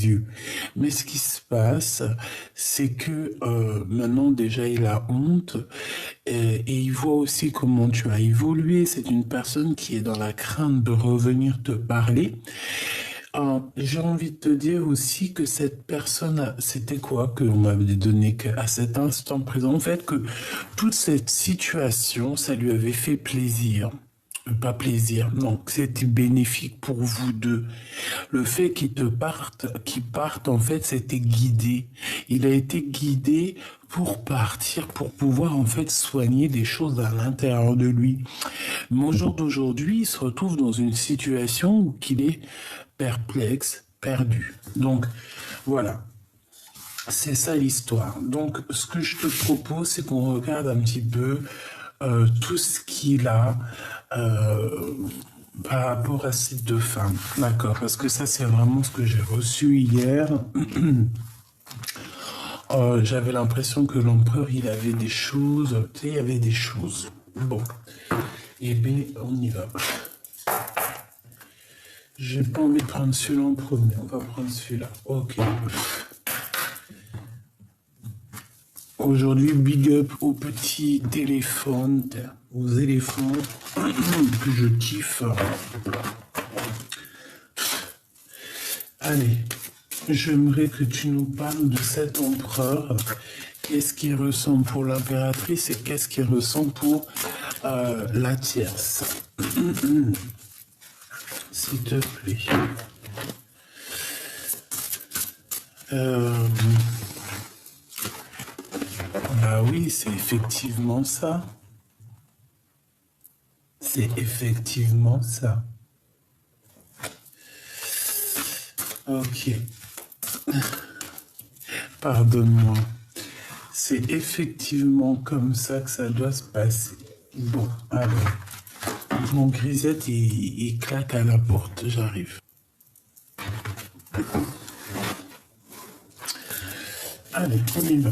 yeux. Mais ce qui se passe, c'est que maintenant déjà il a honte et il voit aussi comment tu as évolué. C'est une personne qui est dans la crainte de revenir te parler. J'ai envie de te dire aussi que cette personne, c'était quoi qu'on m'avait donné à cet instant présent, en fait, que toute cette situation, ça lui avait fait plaisir. Pas plaisir, non, que c'était bénéfique pour vous deux. Le fait qu'il parte, en fait, c'était guidé. Il a été guidé pour partir, pour pouvoir, en fait, soigner des choses à l'intérieur de lui. Mais au jour d'aujourd'hui, il se retrouve dans une situation où il est perplexe, perdu. Donc, voilà. C'est ça l'histoire. Donc, ce que je te propose, c'est qu'on regarde un petit peu tout ce qu'il a par rapport à ces deux femmes. D'accord, parce que ça, c'est vraiment ce que j'ai reçu hier. J'avais l'impression que l'empereur, il avait des choses, tu sais, il y avait des choses. Bon, eh bien, on y va. J'ai pas envie de prendre celui-là en premier, on va prendre celui-là. Ok. Aujourd'hui, big up aux petits téléphones, aux éléphants que je kiffe. Allez, j'aimerais que tu nous parles de cet empereur. Qu'est-ce qu'il ressent pour l'impératrice et qu'est-ce qu'il ressent pour la tierce. S'il te plaît. Bah oui, c'est effectivement ça. C'est effectivement ça. Ok. Pardonne-moi. C'est effectivement comme ça que ça doit se passer. Bon, alors. Mon grisette, il claque à la porte. J'arrive. Allez, on y va.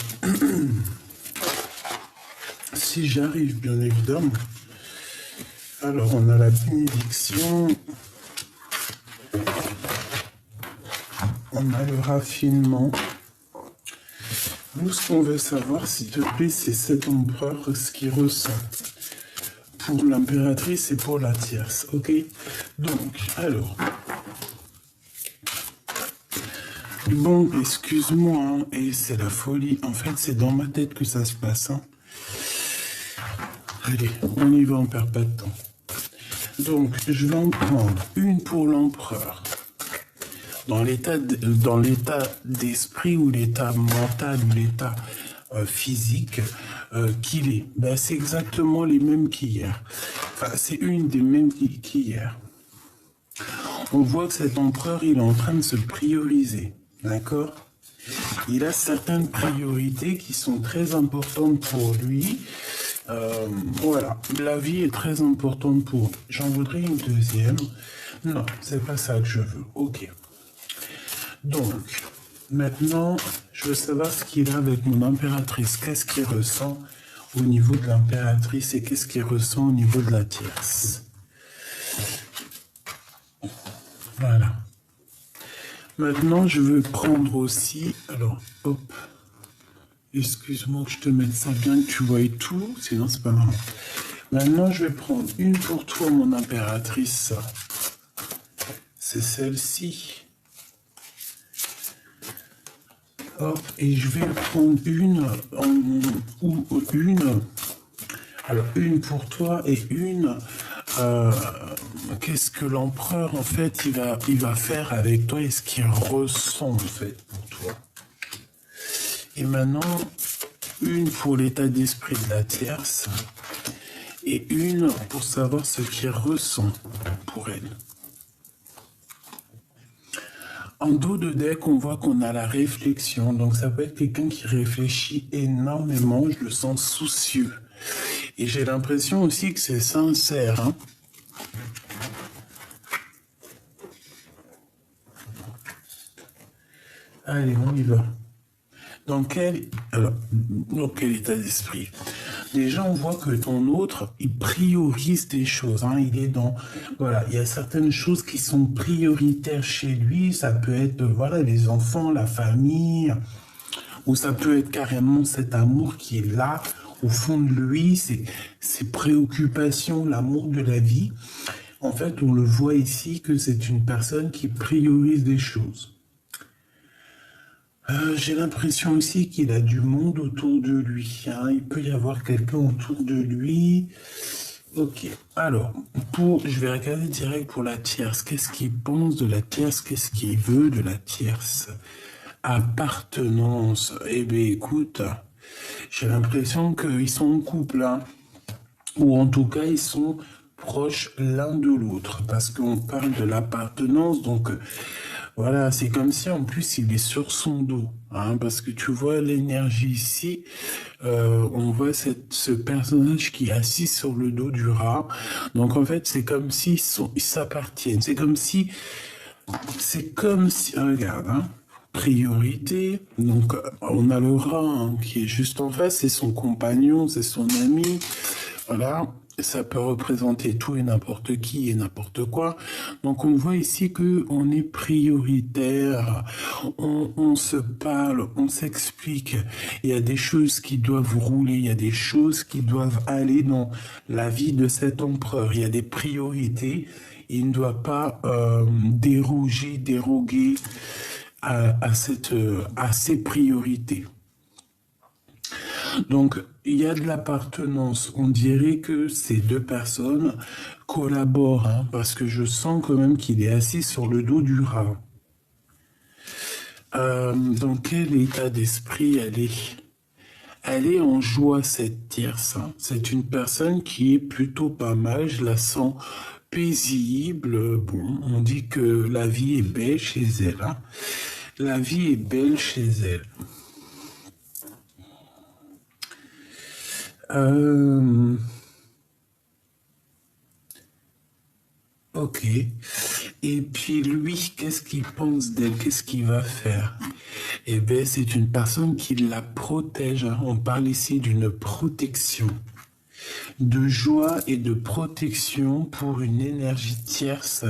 Si j'arrive, bien évidemment. Alors, on a la bénédiction. On a le raffinement. Nous, ce qu'on veut savoir, s'il te plaît, c'est cet empereur, ce qu'il ressent pour l'impératrice et pour la tierce, ok? Donc, alors... Bon, excuse-moi, hein, et c'est la folie. En fait, c'est dans ma tête que ça se passe. Hein. Allez, on y va, on perd pas de temps. Donc, je vais en prendre une pour l'empereur. Dans l'état d'esprit ou l'état mental ou l'état physique qu'il est, ben, c'est exactement les mêmes qu'hier. Enfin, c'est une des mêmes qu'hier. On voit que cet empereur, il est en train de se prioriser. D'accord? Il a certaines priorités qui sont très importantes pour lui. Voilà, la vie est très importante pour lui. J'en voudrais une deuxième. Non, c'est pas ça que je veux. Ok. Donc, maintenant, je veux savoir ce qu'il a avec mon impératrice. Qu'est-ce qu'il ressent au niveau de l'impératrice et qu'est-ce qu'il ressent au niveau de la tierce. Voilà. Maintenant, je veux prendre aussi... Alors, hop. Excuse-moi que je te mette ça bien, que tu vois tout. Sinon, c'est pas marrant. Maintenant, je vais prendre une pour toi, mon impératrice. C'est celle-ci. Hop. Et je vais prendre une... Alors, une pour toi et une... qu'est-ce que l'empereur, en fait, il va faire avec toi et ce qu'il ressent, en fait, pour toi. Et maintenant, une pour l'état d'esprit de la tierce et une pour savoir ce qu'il ressent pour elle. En dos de deck, on voit qu'on a la réflexion. Donc, ça peut être quelqu'un qui réfléchit énormément. Je le sens soucieux. Et j'ai l'impression aussi que c'est sincère. Hein. Allez, on y va. Dans quel état d'esprit? Déjà, on voit que ton autre, il priorise des choses. Hein. Il est dans, voilà, il y a certaines choses qui sont prioritaires chez lui. Ça peut être, voilà, les enfants, la famille, ou ça peut être carrément cet amour qui est là au fond de lui, ses préoccupations, l'amour de la vie. En fait, on le voit ici que c'est une personne qui priorise des choses. J'ai l'impression aussi qu'il a du monde autour de lui. Hein. Il peut y avoir quelqu'un autour de lui. Ok. Alors, je vais regarder direct pour la tierce. Qu'est-ce qu'il pense de la tierce? Qu'est-ce qu'il veut de la tierce? Appartenance. Eh bien, écoute, j'ai l'impression qu'ils sont en couple, hein. Ou en tout cas, ils sont proches l'un de l'autre, parce qu'on parle de l'appartenance, donc voilà, c'est comme si en plus il est sur son dos, hein, parce que tu vois l'énergie ici, on voit ce personnage qui est assis sur le dos du rat, donc en fait c'est comme s'ils ils s'appartiennent, c'est comme si, regarde, hein, priorité, donc on a le rat hein, qui est juste en face, c'est son compagnon, c'est son ami, voilà, ça peut représenter tout et n'importe qui et n'importe quoi. Donc on voit ici que on est prioritaire, on se parle, on s'explique. Il y a des choses qui doivent rouler, il y a des choses qui doivent aller dans la vie de cet empereur. Il y a des priorités. Il ne doit pas déroguer à ces priorités. Donc, il y a de l'appartenance. On dirait que ces deux personnes collaborent, hein, parce que je sens quand même qu'il est assis sur le dos du rat. Dans quel état d'esprit elle est? Elle est en joie, cette tierce. Hein. C'est une personne qui est plutôt pas mal. Je la sens paisible. Bon, on dit que la vie est belle chez elle. Hein. La vie est belle chez elle. Ok. Et puis lui, qu'est-ce qu'il pense d'elle? Qu'est-ce qu'il va faire? Eh bien, c'est une personne qui la protège. Hein. On parle ici d'une protection. De joie et de protection pour une énergie tierce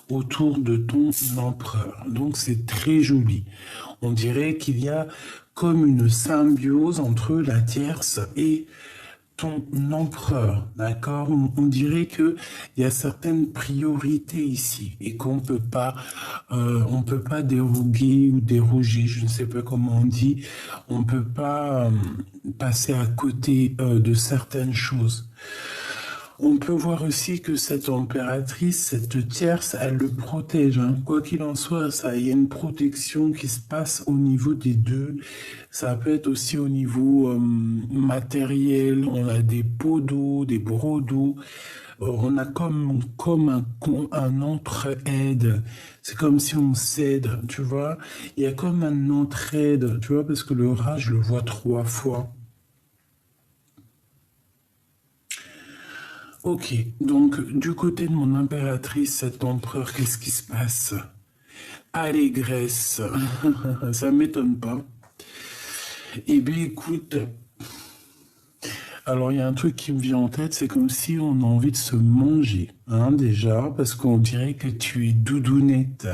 autour de ton empereur. Donc c'est très joli. On dirait qu'il y a comme une symbiose entre la tierce et ton empereur, d'accord? On dirait que il y a certaines priorités ici et on peut pas déroguer ou déroger, je ne sais pas comment on dit, on peut pas passer à côté de certaines choses. On peut voir aussi que cette impératrice, cette tierce, elle le protège. Hein. Quoi qu'il en soit, il y a une protection qui se passe au niveau des deux. Ça peut être aussi au niveau matériel. On a des pots d'eau, des brocs d'eau. On a comme un entraide. C'est comme si on s'aide, tu vois. Il y a comme un entraide, tu vois, parce que le rat, je le vois 3 fois. Ok, donc du côté de mon impératrice, cet empereur, qu'est-ce qui se passe? Allégresse, ça m'étonne pas. Eh bien écoute, alors il y a un truc qui me vient en tête, c'est comme si on a envie de se manger, hein, déjà, parce qu'on dirait que tu es doudounette.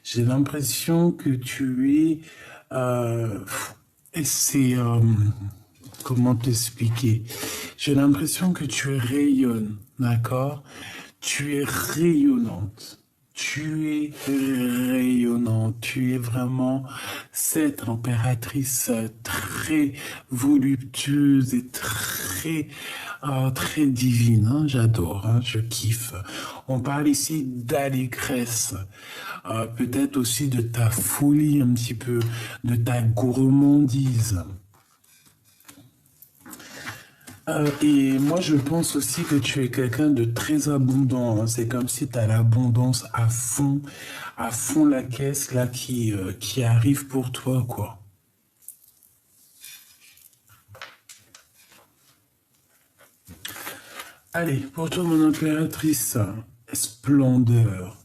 J'ai l'impression que tu es... c'est... comment t'expliquer? J'ai l'impression que tu rayonnes, d'accord? Tu es rayonnante. Tu es rayonnante. Tu es vraiment cette impératrice très voluptueuse et très divine. Hein, j'adore, hein, je kiffe. On parle ici d'allégresse. Peut-être aussi de ta folie un petit peu, de ta gourmandise. Et moi, je pense aussi que tu es quelqu'un de très abondant. Hein. C'est comme si tu as l'abondance à fond la caisse là qui arrive pour toi, quoi. Allez, pour toi, mon impératrice, splendeur.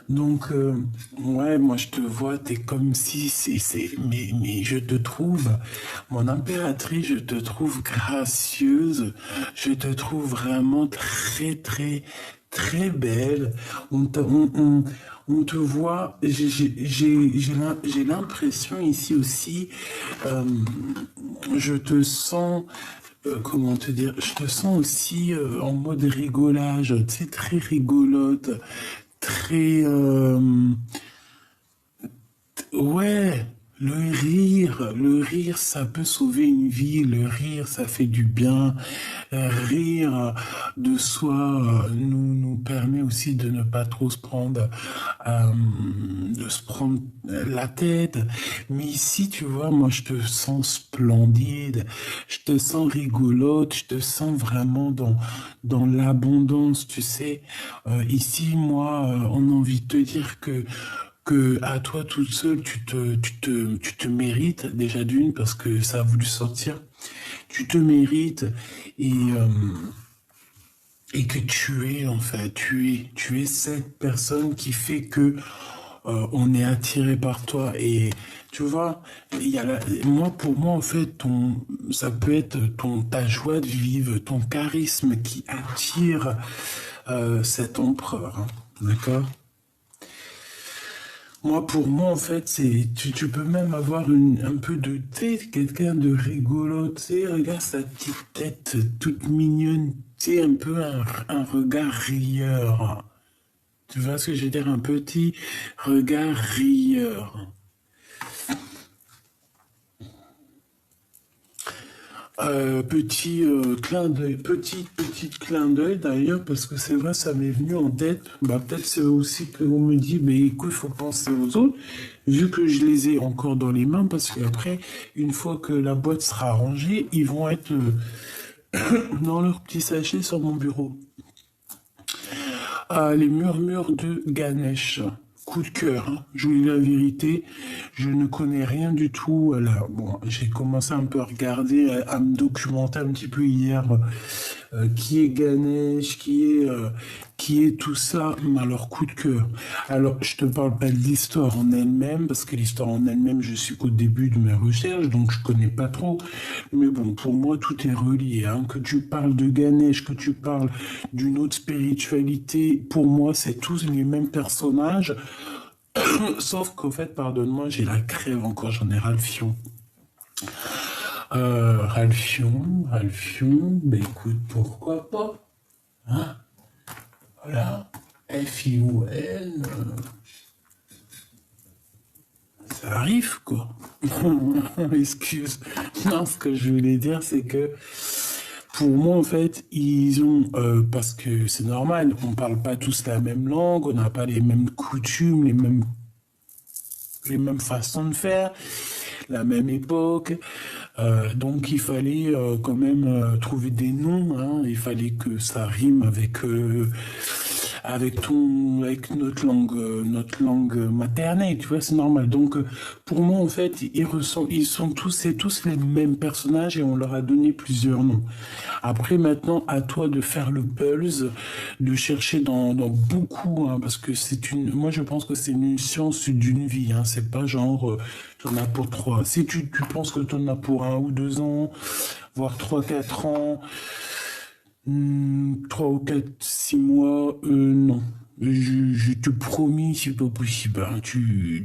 Donc, ouais, moi je te vois, t'es comme si mais je te trouve, mon impératrice, je te trouve gracieuse, je te trouve vraiment très belle. On te voit, j'ai l'impression ici aussi, euh, je te sens, comment te dire, je te sens aussi en mode rigolage, tu sais, très rigolote, très, ouais, le rire, ça peut sauver une vie, le rire, ça fait du bien. Rire de soi nous permet aussi de ne pas trop se prendre, de se prendre la tête. Mais ici, tu vois, moi, je te sens splendide, je te sens rigolote, je te sens vraiment dans l'abondance, tu sais. Ici, moi, on a envie de te dire que à toi toute seule, tu te mérites déjà d'une parce que ça a voulu sortir. Tu te mérites et, euh, et que tu es en fait, tu es cette personne qui fait que on est attiré par toi et tu vois, moi pour moi en fait ça peut être ta joie de vivre, ton charisme qui attire cet empereur, hein. D'accord? Moi, pour moi, en fait, tu peux même avoir un peu de tête, quelqu'un de rigolo, tu sais, regarde sa petite tête toute mignonne, tu sais, un peu un regard rieur. Tu vois ce que je veux dire? Un petit regard rieur. Petit clin d'œil d'ailleurs, parce que c'est vrai, ça m'est venu en tête. Bah, peut-être c'est aussi qu'on me dit, mais écoute, il faut penser aux autres, vu que je les ai encore dans les mains, parce qu'après, une fois que la boîte sera rangée, ils vont être dans leur petit sachet sur mon bureau. Ah, les murmures de Ganesh. Coup de cœur, hein. Je vous dis la vérité, je ne connais rien du tout. Là, bon, j'ai commencé un peu à regarder, à me documenter un petit peu hier, qui est Ganesh, qui est tout ça, mais alors coup de cœur. Alors, je te parle pas de l'histoire en elle-même, parce que l'histoire en elle-même, je suis qu'au début de mes recherches, donc je connais pas trop. Mais bon, pour moi, tout est relié, hein. Que tu parles de Ganesh, que tu parles d'une autre spiritualité, pour moi, c'est tous les mêmes personnages. Sauf qu'au fait, pardonne-moi, j'ai la crève encore, j'en ai ras le fion. Ralphion, ben écoute, pourquoi pas, hein? Voilà, F-I-O-N, ça arrive, quoi. Excuse. Non, ce que je voulais dire, c'est que pour moi, en fait, ils ont, parce que c'est normal, on parle pas tous la même langue, on n'a pas les mêmes coutumes, les mêmes façons de faire, la même époque. Donc il fallait quand même trouver des noms, hein. Il fallait que ça rime avec notre langue maternelle, tu vois, c'est normal. Donc pour moi en fait, ils sont tous et tous les mêmes personnages et on leur a donné plusieurs noms. Après maintenant, à toi de faire le pulse, de chercher dans beaucoup, hein, parce que moi je pense que c'est une science d'une vie, hein. C'est pas genre t'en as pour trois. Si tu penses que t'en as pour 1 ou 2 ans, voire 3, 4 ans. 3 ou 4, 6 mois, non. Je te promis, c'est pas possible, hein.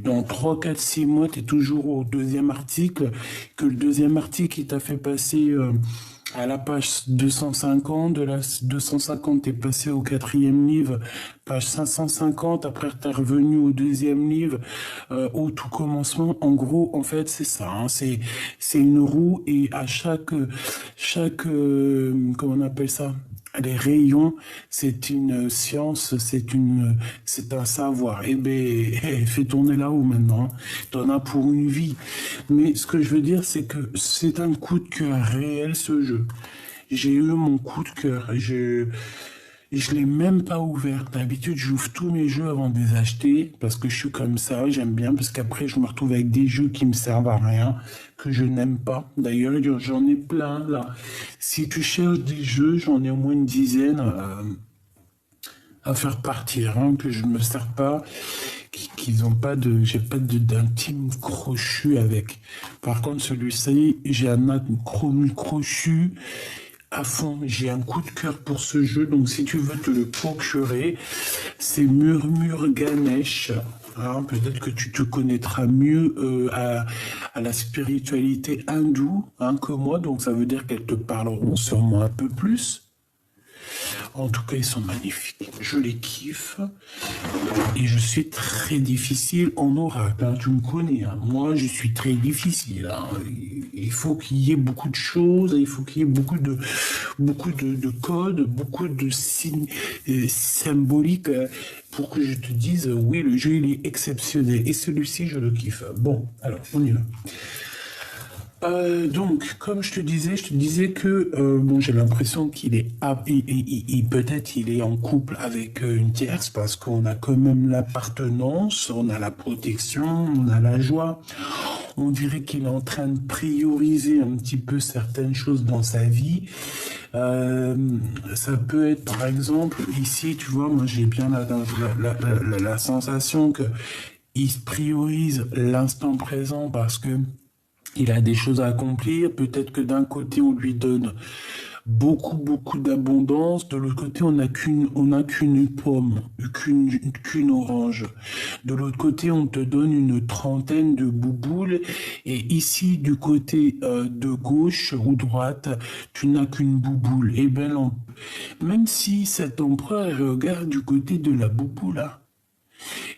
Dans 3, 4, 6 mois, tu es toujours au deuxième article, que le deuxième article, il t'a fait passer à la page 250, de la 250, t'es passé au quatrième livre, page 550, après t'es revenu au deuxième livre, au tout commencement. En gros, en fait, c'est ça, hein. C'est une roue et à comment on appelle ça? Les rayons, c'est une science, c'est un savoir. Eh ben, fais tourner là-haut maintenant, hein. T'en as pour une vie. Mais ce que je veux dire, c'est que c'est un coup de cœur réel, ce jeu. J'ai eu mon coup de cœur. Je l'ai même pas ouvert. D'habitude, j'ouvre tous mes jeux avant de les acheter parce que je suis comme ça. J'aime bien parce qu'après, je me retrouve avec des jeux qui me servent à rien, que je n'aime pas. D'ailleurs, j'en ai plein là. Si tu cherches des jeux, j'en ai au moins une dizaine. à faire partir, hein, que je me sers pas, qu'ils ont pas de, j'ai pas d'intime crochu avec. Par contre, celui-ci, j'ai un intime crochu à fond. J'ai un coup de cœur pour ce jeu, donc si tu veux te le procurer, c'est Murmure Ganesh. Hein, peut-être que tu te connaîtras mieux à la spiritualité hindoue, hein, que moi, donc ça veut dire qu'elles te parleront sûrement un peu plus. En tout cas, ils sont magnifiques. Je les kiffe. Et je suis très difficile en oracle. Hein. Tu me connais. Hein. Moi, je suis très difficile. Hein. Il faut qu'il y ait beaucoup de choses. Il faut qu'il y ait beaucoup de codes, beaucoup de signes symboliques pour que je te dise oui, le jeu, il est exceptionnel. Et celui-ci, je le kiffe. Bon, alors, on y va. Donc, comme je te disais que bon, j'ai l'impression qu'il est peut-être il est en couple avec une tierce parce qu'on a quand même l'appartenance, on a la protection, on a la joie. On dirait qu'il est en train de prioriser un petit peu certaines choses dans sa vie. Ça peut être, par exemple, ici, tu vois, moi j'ai bien la sensation que il priorise l'instant présent parce que il a des choses à accomplir. Peut-être que d'un côté, on lui donne beaucoup d'abondance. De l'autre côté, on n'a qu'une pomme, qu'une orange. De l'autre côté, on te donne une trentaine de bouboules. Et ici, du côté de gauche ou droite, tu n'as qu'une bouboule. Et ben non. Même si cet empereur regarde du côté de la bouboule, là,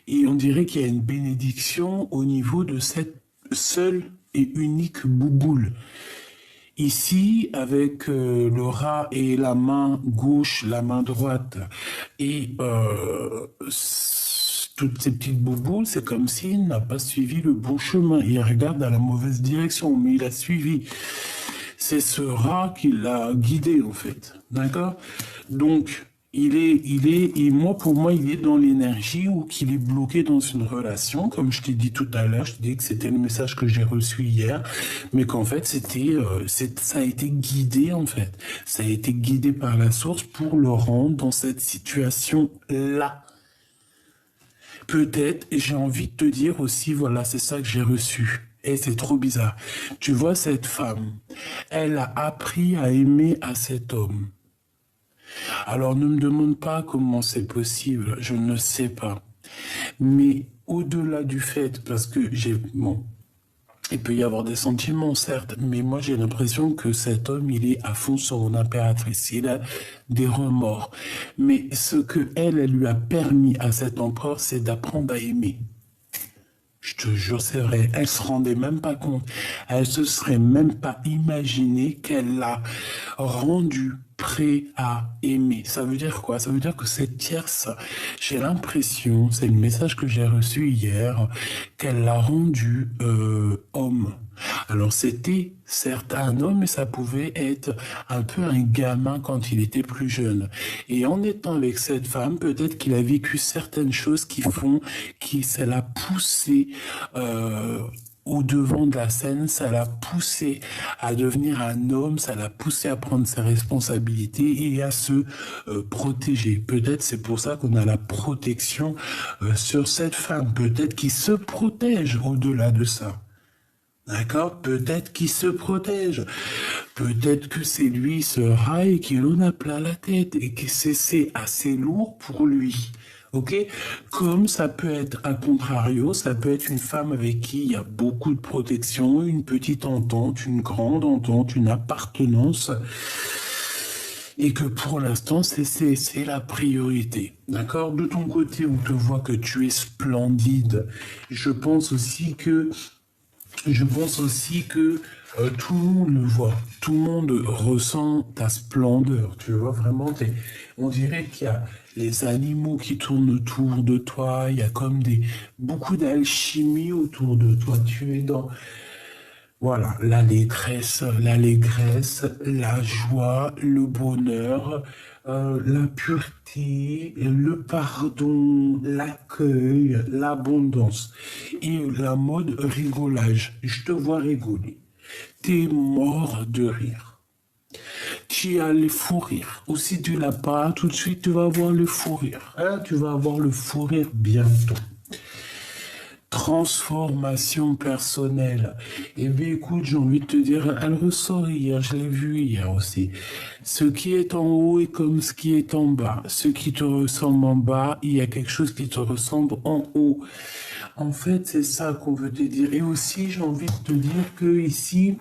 et on dirait qu'il y a une bénédiction au niveau de cette seule et unique bouboule. Ici, avec le rat et la main gauche, la main droite, et toutes ces petites bouboules, c'est comme s'il n'a pas suivi le bon chemin. Il regarde dans la mauvaise direction, mais il a suivi. C'est ce rat qui l'a guidé, en fait. D'accord? Donc, et moi, pour moi, il est dans l'énergie ou qu'il est bloqué dans une relation. Comme je t'ai dit tout à l'heure, je t'ai dit que c'était le message que j'ai reçu hier, mais qu'en fait, ça a été guidé, en fait. Ça a été guidé par la source pour le rendre dans cette situation-là. Peut-être, et j'ai envie de te dire aussi, voilà, c'est ça que j'ai reçu. Et c'est trop bizarre. Tu vois, cette femme, elle a appris à aimer à cet homme. Alors ne me demande pas comment c'est possible, je ne sais pas. Mais au-delà du fait, parce que bon, il peut y avoir des sentiments, certes, mais moi j'ai l'impression que cet homme, il est à fond sur son impératrice, il a des remords. Mais ce que elle lui a permis à cet empereur, c'est d'apprendre à aimer. Je te jure, c'est vrai, elle se rendait même pas compte. Elle se serait même pas imaginé qu'elle l'a rendu prêt à aimer. Ça veut dire quoi? Ça veut dire que cette tierce, j'ai l'impression, c'est le message que j'ai reçu hier, qu'elle l'a rendu homme. Alors c'était certes un homme, mais ça pouvait être un peu un gamin quand il était plus jeune. Et en étant avec cette femme, peut-être qu'il a vécu certaines choses qui ça l'a poussé au devant de la scène, ça l'a poussé à devenir un homme, ça l'a poussé à prendre ses responsabilités et à se protéger. Peut-être c'est pour ça qu'on a la protection sur cette femme. Peut-être qu'il se protège au-delà de ça. D'accord? Peut-être qu'il se protège. Peut-être que c'est lui, ce rail, qui en a plein la tête et que c'est assez lourd pour lui. Ok? Comme ça peut être à contrario, ça peut être une femme avec qui il y a beaucoup de protection, une petite entente, une grande entente, une appartenance. Et que pour l'instant, c'est la priorité. D'accord? De ton côté, on te voit que tu es splendide. Je pense aussi que tout le monde le voit, tout le monde ressent ta splendeur, tu vois, vraiment, on dirait qu'il y a les animaux qui tournent autour de toi, il y a comme beaucoup d'alchimie autour de toi, tu es dans, voilà, l'allégresse, la joie, le bonheur, la pureté, le pardon, l'accueil, l'abondance et la mode rigolage. Je te vois rigoler. T'es mort de rire. tu as le fou rire. Ou si tu l'as pas, tout de suite, tu vas avoir le fou rire. Hein, tu vas avoir le fou rire bientôt. Transformation personnelle. Eh bien, écoute, j'ai envie de te dire, elle ressort hier, je l'ai vu hier aussi. Ce qui est en haut est comme ce qui est en bas. Ce qui te ressemble en bas, il y a quelque chose qui te ressemble en haut. En fait, c'est ça qu'on veut te dire. Et aussi, j'ai envie de te dire que ici,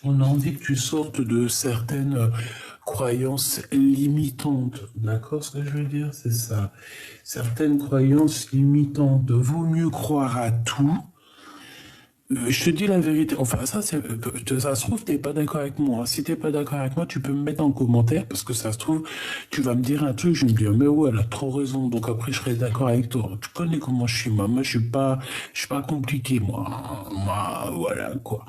on a envie que tu sortes de certaines croyances limitantes. D'accord? Ce que je veux dire, c'est ça. Certaines croyances limitantes. Vaut mieux croire à tout. Je te dis la vérité. Enfin, ça se trouve, t'es pas d'accord avec moi. Si t'es pas d'accord avec moi, tu peux me mettre en commentaire parce que ça se trouve, tu vas me dire un truc, je vais me dire, mais ouais, elle a trop raison. Donc après, je serai d'accord avec toi. Tu connais comment je suis, moi. Moi, je suis pas compliqué, moi. Moi, voilà, quoi.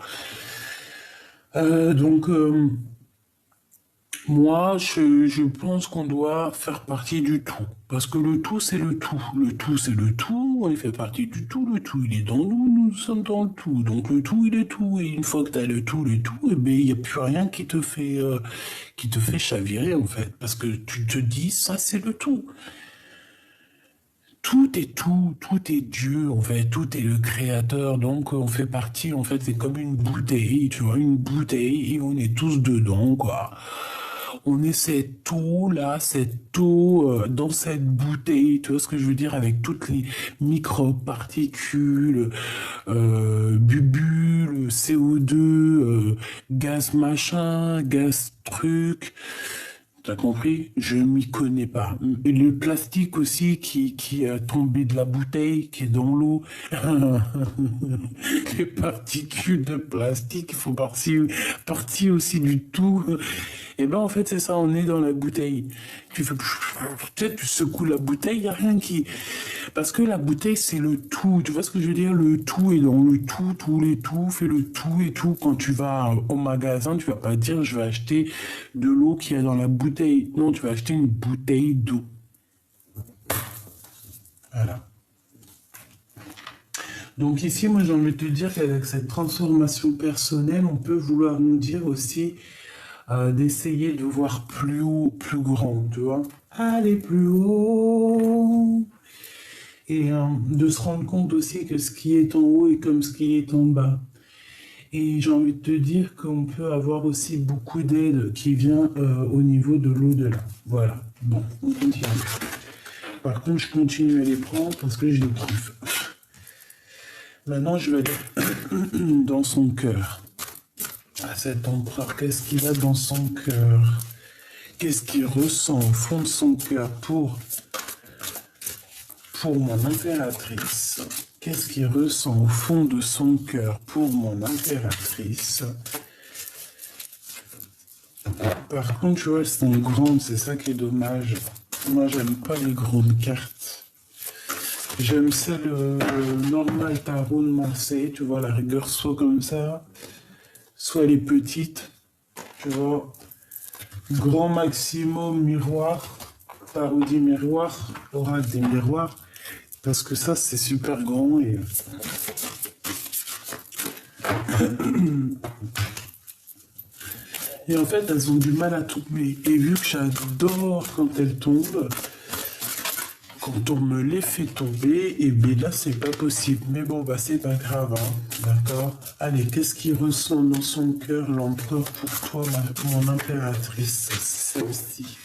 Donc, moi, je pense qu'on doit faire partie du tout. Parce que le tout, c'est le tout. Le tout, c'est le tout. On fait partie du tout. Le tout, il est dans nous. Nous sommes dans le tout. Donc, le tout, il est tout. Et une fois que tu as le tout, eh bien, il n'y a plus rien qui te fait chavirer, en fait. Parce que tu te dis, ça, c'est le tout. Tout est tout, tout est Dieu, en fait, tout est le créateur, donc on fait partie, en fait, c'est comme une bouteille, tu vois, une bouteille, et on est tous dedans, quoi. On est cette eau-là, cette eau dans cette bouteille, tu vois ce que je veux dire, avec toutes les micro-particules, bulles, CO2, gaz machin, gaz truc. T'as compris? Je m'y connais pas. Et le plastique aussi qui est tombé de la bouteille, qui est dans l'eau. Les particules de plastique font partie aussi du tout. Et ben en fait c'est ça, on est dans la bouteille. Tu fais peut-être tu secoues la bouteille, il n'y a rien qui. Parce que la bouteille c'est le tout. Tu vois ce que je veux dire? Le tout est dans le tout, tous les tout, fais le tout et tout. Quand tu vas au magasin, tu vas pas dire je vais acheter de l'eau qui est dans la bouteille. Non, tu vas acheter une bouteille d'eau. Voilà. Donc ici, moi j'ai envie de te dire qu'avec cette transformation personnelle, on peut vouloir nous dire aussi d'essayer de voir plus haut, plus grand, tu vois. Aller plus haut. Et de se rendre compte aussi que ce qui est en haut est comme ce qui est en bas. Et j'ai envie de te dire qu'on peut avoir aussi beaucoup d'aide qui vient au niveau de l'au-delà. Voilà. Bon, on continue. Par contre, je continue à les prendre parce que je les kiffe. Maintenant, je vais aller dans son cœur. À cet empereur, qu'est-ce qu'il a dans son cœur? Qu'est-ce qu'il ressent au fond de son cœur pour mon impératrice? Qu'est-ce qu'il ressent au fond de son cœur pour mon impératrice? Par contre, tu vois, elles sont grandes, c'est ça qui est dommage. Moi, j'aime pas les grandes cartes. J'aime celle normal tarot de Marseille, tu vois, la rigueur soit comme ça, soit les petites, tu vois. Grand maximum miroir, parodie miroir, oracle des miroirs, parce que ça c'est super grand et et en fait elles ont du mal à tomber. Et vu que j'adore quand elles tombent, quand on me les fait tomber, et bien là c'est pas possible. Mais bon bah c'est pas grave, hein, d'accord. Allez, qu'est-ce qui ressent dans son cœur l'empereur pour toi, mon impératrice? C'est ça aussi.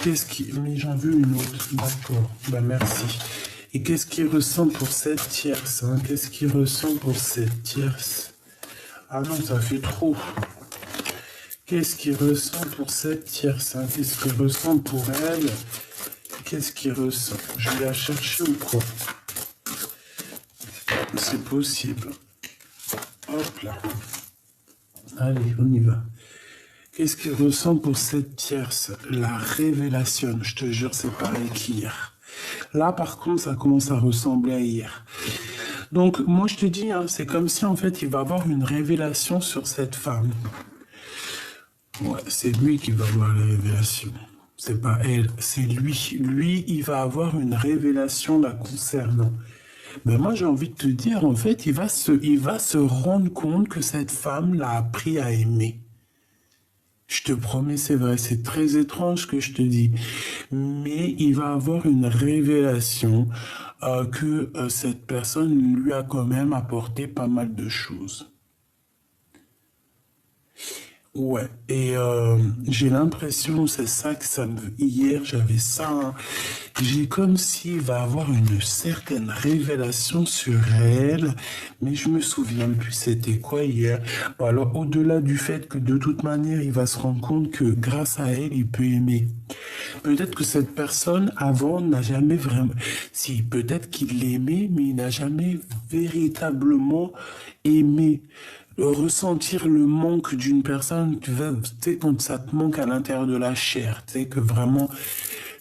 Qu'est-ce qui... Mais j'en veux une autre. D'accord. Bah merci. Et qu'est-ce qu'il ressent pour cette tierce, hein? Qu'est-ce qu'il ressent pour cette tierce? Ah non, ça fait trop. Qu'est-ce qu'il ressent pour cette tierce, hein? Qu'est-ce qu'il ressent pour elle? Qu'est-ce qu'il ressent? Je vais la chercher ou quoi? C'est possible. Hop là. Allez, on y va. Qu'est-ce qu'il ressent pour cette tierce? La révélation, je te jure, c'est pareil qu'hier. Là, par contre, ça commence à ressembler à hier. Donc, moi, je te dis, hein, c'est comme si, en fait, il va avoir une révélation sur cette femme. Ouais, c'est lui qui va avoir la révélation. C'est pas elle, c'est lui. Lui, il va avoir une révélation la concernant. Ben moi, j'ai envie de te dire, en fait, il va se rendre compte que cette femme l'a appris à aimer. Je te promets, c'est vrai, c'est très étrange ce que je te dis. Mais il va avoir une révélation que cette personne lui a quand même apporté pas mal de choses. Ouais, et j'ai l'impression, c'est ça que ça me... Hier, j'avais ça, hein. J'ai comme s'il va avoir une certaine révélation sur elle, mais je me souviens plus c'était quoi hier. Bon, alors, au-delà du fait que de toute manière, il va se rendre compte que grâce à elle, il peut aimer. Peut-être que cette personne, avant, n'a jamais vraiment... Si, peut-être qu'il l'aimait, mais il n'a jamais véritablement aimé. Ressentir le manque d'une personne, tu sais, quand ça te manque à l'intérieur de la chair, tu sais, que vraiment,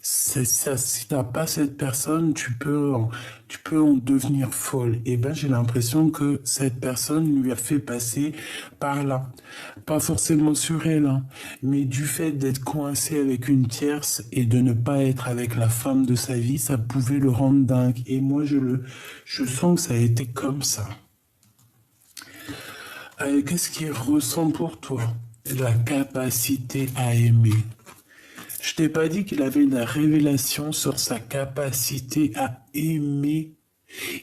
ça, si t'as pas cette personne, tu peux en devenir folle. Et ben, j'ai l'impression que cette personne lui a fait passer par là. Pas forcément sur elle, hein, mais du fait d'être coincé avec une tierce et de ne pas être avec la femme de sa vie, ça pouvait le rendre dingue. Et moi, je sens que ça a été comme ça. Qu'est-ce qu'il ressent pour toi? La capacité à aimer. Je t'ai pas dit qu'il avait une révélation sur sa capacité à aimer.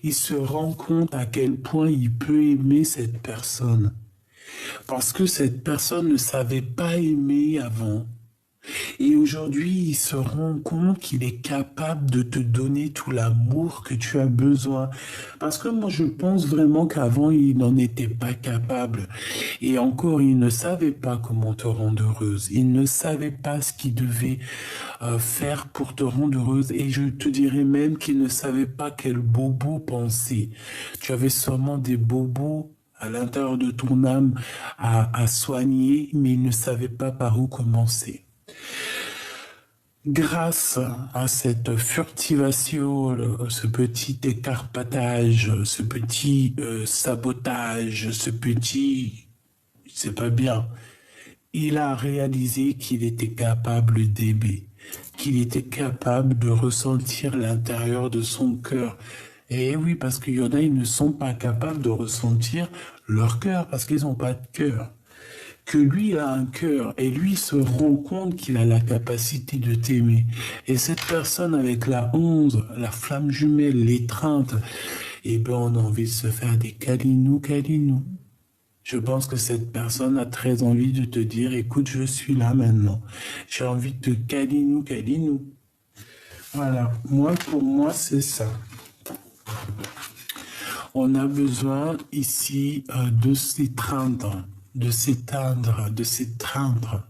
Il se rend compte à quel point il peut aimer cette personne. Parce que cette personne ne savait pas aimer avant. Et aujourd'hui, il se rend compte qu'il est capable de te donner tout l'amour que tu as besoin. Parce que moi, je pense vraiment qu'avant, il n'en était pas capable. Et encore, il ne savait pas comment te rendre heureuse. Il ne savait pas ce qu'il devait faire pour te rendre heureuse. Et je te dirais même qu'il ne savait pas quel bobo penser. Tu avais sûrement des bobos à l'intérieur de ton âme à soigner, mais il ne savait pas par où commencer. Grâce à cette furtivation, ce petit écarpatage, ce petit sabotage, ce petit, c'est pas bien, il a réalisé qu'il était capable d'aimer, qu'il était capable de ressentir l'intérieur de son cœur. Et oui, parce qu'il y en a, ils ne sont pas capables de ressentir leur cœur parce qu'ils n'ont pas de cœur. Que lui a un cœur et lui se rend compte qu'il a la capacité de t'aimer. Et cette personne avec la 11, la flamme jumelle, l'étreinte, eh ben on a envie de se faire des câlinous, câlinous. Je pense que cette personne a très envie de te dire, écoute, je suis là maintenant. J'ai envie de te câlinou, câlinou. Voilà, moi, pour moi, c'est ça. On a besoin ici de s'étreindre, de s'éteindre, de s'étreindre,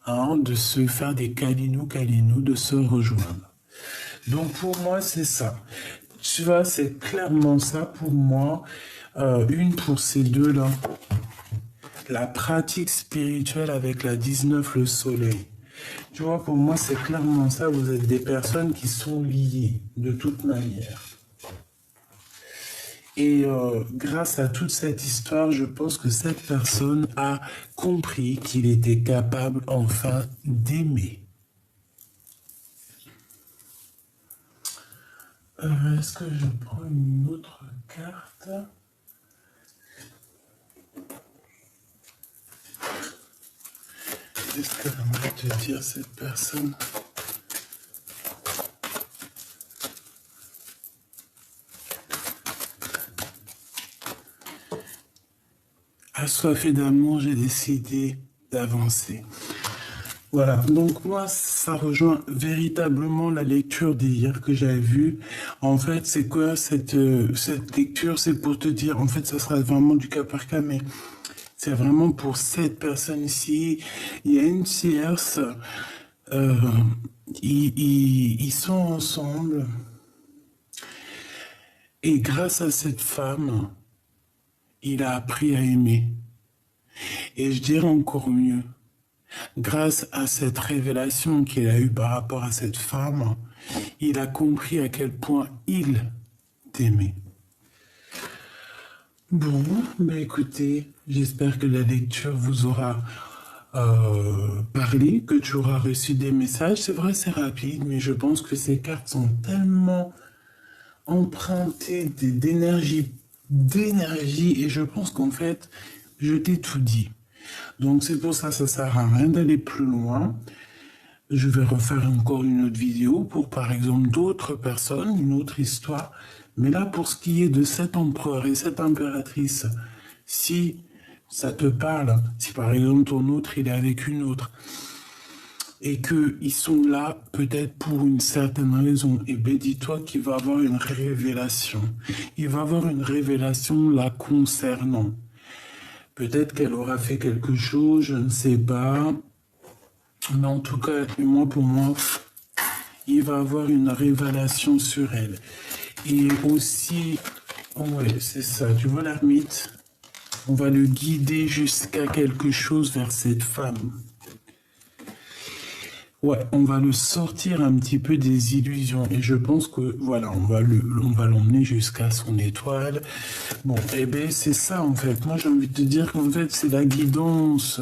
hein, de se faire des câlinous, câlinous, de se rejoindre. Donc pour moi, c'est ça. Tu vois, c'est clairement ça pour moi. Une pour ces deux-là. La pratique spirituelle avec la 19, le soleil. Tu vois, pour moi, c'est clairement ça. Vous êtes des personnes qui sont liées de toute manière. Et grâce à toute cette histoire, je pense que cette personne a compris qu'il était capable enfin d'aimer. Est-ce que je prends une autre carte? Qu'est-ce qu'elle aimerait te dire, cette personne? Assoiffé d'amour, j'ai décidé d'avancer. Voilà, donc moi, ça rejoint véritablement la lecture d'hier que j'avais vue. En fait, c'est quoi cette lecture? C'est pour te dire, en fait, ça sera vraiment du cas par cas, mais c'est vraiment pour cette personne ici. Il y a une tierce, euh, ils sont ensemble, et grâce à cette femme, il a appris à aimer. Et je dirais encore mieux, grâce à cette révélation qu'il a eue par rapport à cette femme, il a compris à quel point il t'aimait. Bon, ben écoutez, j'espère que la lecture vous aura parlé, que tu auras reçu des messages. C'est vrai, c'est rapide, mais je pense que ces cartes sont tellement empruntées d'énergie, et je pense qu'en fait, je t'ai tout dit. Donc c'est pour ça, ça sert à rien d'aller plus loin. Je vais refaire encore une autre vidéo pour, par exemple, d'autres personnes, une autre histoire. Mais là, pour ce qui est de cet empereur et cette impératrice, si ça te parle, si par exemple ton autre, il est avec une autre, et qu'ils sont là peut-être pour une certaine raison, et bien dis-toi qu'il va avoir une révélation. Il va avoir une révélation la concernant. Peut-être qu'elle aura fait quelque chose, je ne sais pas. Mais en tout cas, moi, pour moi, il va avoir une révélation sur elle. Et aussi, ouais, c'est ça, tu vois l'ermite? On va le guider jusqu'à quelque chose vers cette femme. Ouais, on va le sortir un petit peu des illusions. Et je pense que, voilà, on va l'emmener jusqu'à son étoile. Bon, eh bien, c'est ça, en fait. Moi, j'ai envie de te dire qu'en fait, c'est la guidance,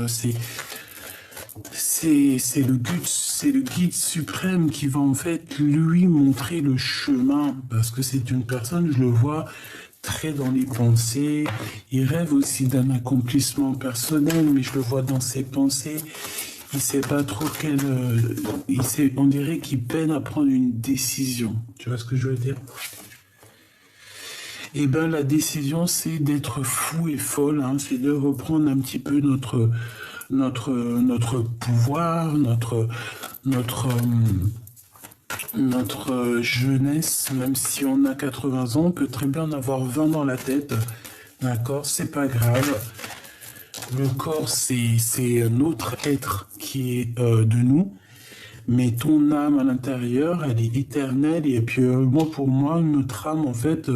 c'est le guide suprême qui va en fait lui montrer le chemin, parce que c'est une personne, je le vois, très dans les pensées. Il rêve aussi d'un accomplissement personnel, mais je le vois dans ses pensées. Il sait pas trop on dirait qu'il peine à prendre une décision. Tu vois ce que je veux dire? Eh bien, la décision, c'est d'être fou et folle, hein, c'est de reprendre un petit peu notre pouvoir, notre jeunesse, même si on a 80 ans, on peut très bien en avoir 20 dans la tête. D'accord, c'est pas grave. Le corps, c'est un autre être qui est de nous. Mais ton âme à l'intérieur, elle est éternelle. Et puis, moi, pour moi, notre âme, en fait,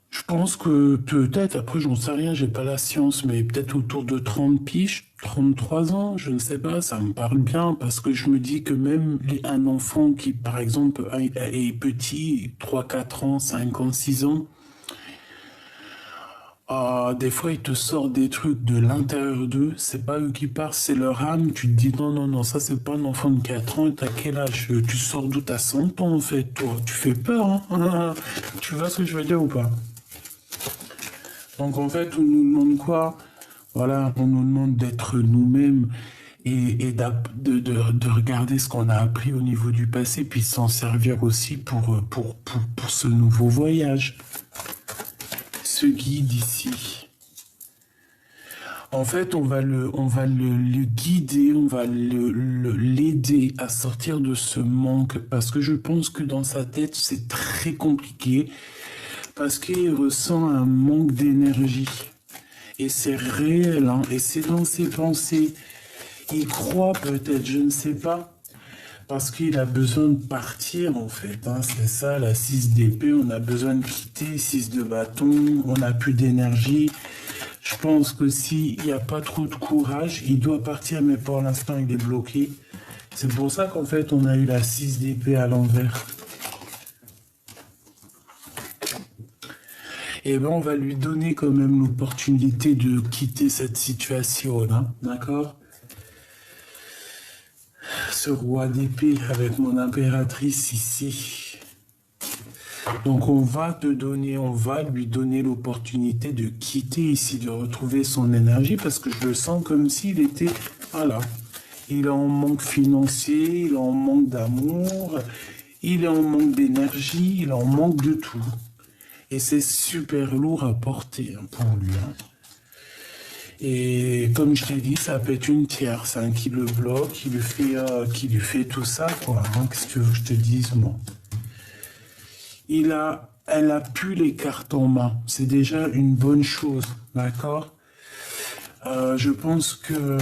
je pense que peut-être, après, j'en sais rien, j'ai pas la science, mais peut-être autour de 30 piges, 33 ans, je ne sais pas, ça me parle bien, parce que je me dis que même un enfant qui, par exemple, est petit, 3 4 ans, 5 ans, 6 ans, des fois, ils te sortent des trucs de l'intérieur d'eux, c'est pas eux qui parlent, c'est leur âme. Tu te dis non, non, non, ça c'est pas un enfant de 4 ans, t'as quel âge? Tu sors d'où? T'as 100 ans en fait, toi. Tu fais peur, hein? Tu vois ce que je veux dire ou pas? Donc en fait, on nous demande quoi? Voilà, on nous demande d'être nous-mêmes et de regarder ce qu'on a appris au niveau du passé, puis s'en servir aussi pour ce nouveau voyage, ce guide ici. En fait, on va le guider, on va l'aider à sortir de ce manque, parce que je pense que dans sa tête, c'est très compliqué, parce qu'il ressent un manque d'énergie. Et c'est réel, hein, et c'est dans ses pensées. Il croit peut-être, je ne sais pas, parce qu'il a besoin de partir, en fait. Hein, c'est ça, la 6 d'épée, on a besoin de quitter, 6 de bâton, on n'a plus d'énergie. Je pense que s'il n'y a pas trop de courage, il doit partir, mais pour l'instant, il est bloqué. C'est pour ça qu'en fait, on a eu la 6 d'épée à l'envers. Et ben, on va lui donner quand même l'opportunité de quitter cette situation, hein, d'accord? Ce roi d'épée avec mon impératrice ici. Donc on va lui donner l'opportunité de quitter ici, de retrouver son énergie, parce que je le sens comme s'il était, voilà, il est en manque financier, il est en manque d'amour, il est en manque d'énergie, il est en manque de tout. Et c'est super lourd à porter, hein, pour lui. Hein. Et comme je t'ai dit, ça peut être une tierce, hein, qui le bloque, qui lui fait tout ça, quoi. Hein, qu'est-ce que tu veux que je te dise, moi? Elle a plus les cartes en main. C'est déjà une bonne chose, d'accord? Je pense que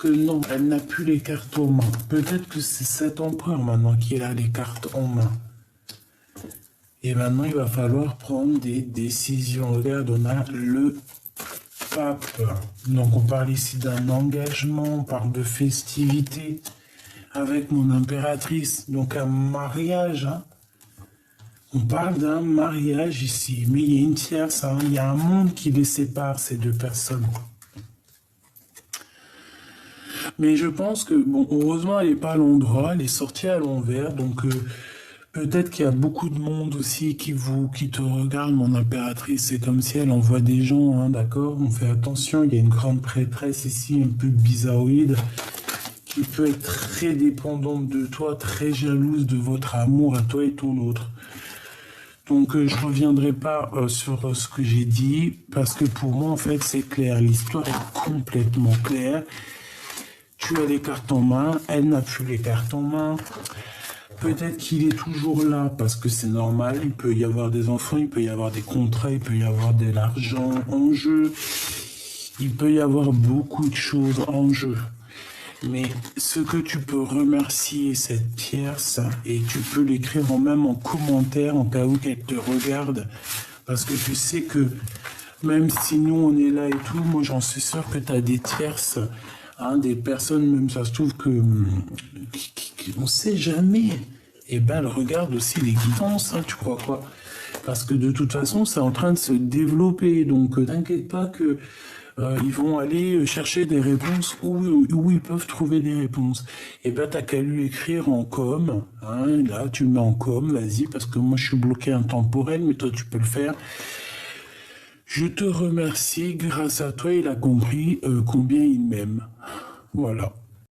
non, elle n'a plus les cartes en main. Peut-être que c'est cet empereur maintenant qui a les cartes en main. Et maintenant, il va falloir prendre des décisions. Regarde, on a le pape. Donc, on parle ici d'un engagement, on parle de festivité avec mon impératrice. Donc, un mariage. Hein. On parle d'un mariage ici. Mais il y a une tierce. Hein. Il y a un monde qui les sépare, ces deux personnes. Mais je pense que, bon, heureusement, elle n'est pas à l'endroit. Elle est sortie à l'envers. Donc, Peut-être qu'il y a beaucoup de monde aussi qui te regarde, mon impératrice. C'est comme si elle envoie des gens, hein, d'accord? On fait attention, il y a une grande prêtresse ici, un peu bizarroïde, qui peut être très dépendante de toi, très jalouse de votre amour à toi et ton autre. Donc je reviendrai pas sur ce que j'ai dit, parce que pour moi, en fait, c'est clair. L'histoire est complètement claire. Tu as les cartes en main, elle n'a plus les cartes en main. Peut-être qu'il est toujours là parce que c'est normal, il peut y avoir des enfants, il peut y avoir des contrats, il peut y avoir de l'argent en jeu, il peut y avoir beaucoup de choses en jeu. Mais ce que tu peux remercier cette tierce, et tu peux l'écrire même en commentaire en cas où qu'elle te regarde, parce que tu sais que même si nous on est là et tout, moi j'en suis sûr que tu as des tierces, hein, des personnes, même ça se trouve que on sait jamais. Et ben elle regarde aussi les guidances, hein, tu crois quoi? Parce que de toute façon c'est en train de se développer, donc t'inquiète pas que ils vont aller chercher des réponses où ils peuvent trouver des réponses. Et ben t'as qu'à lui écrire en com, hein, là tu mets en com, vas-y, parce que moi je suis bloqué intemporel, mais toi tu peux le faire. Je te remercie, grâce à toi, il a compris combien il m'aime. Voilà.